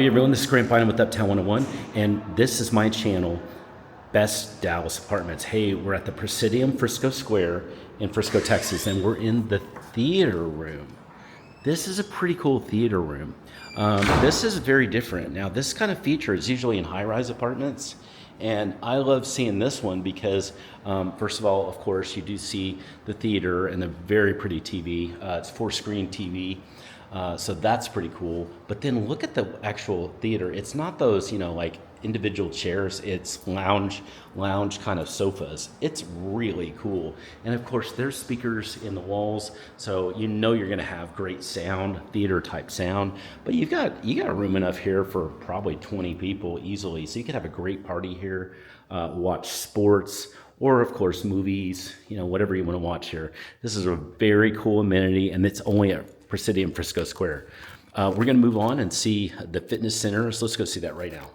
Hey everyone, this is Grant Bynum with Uptown 101, and this is my channel, Best Dallas Apartments. Hey, we're at the Presidium Frisco Square in Frisco, Texas, and we're in the theater room. This is a pretty cool theater room. This is very different. Now, this kind of feature is usually in high-rise apartments, and I love seeing this one because, first of all, of course, you do see the theater and the very pretty TV. It's 4-screen TV. So that's pretty cool. But then look at the actual theater. It's not those, like individual chairs. It's lounge kind of sofas. It's really cool. And of course, there's speakers in the walls, so you're going to have great sound, theater type sound. But you got room enough here for probably 20 people easily. So you could have a great party here, watch sports, or of course movies, whatever you want to watch here. This is a very cool amenity, and it's only at Presidium Frisco Square. We're going to move on and see the fitness center, so let's go see that right now.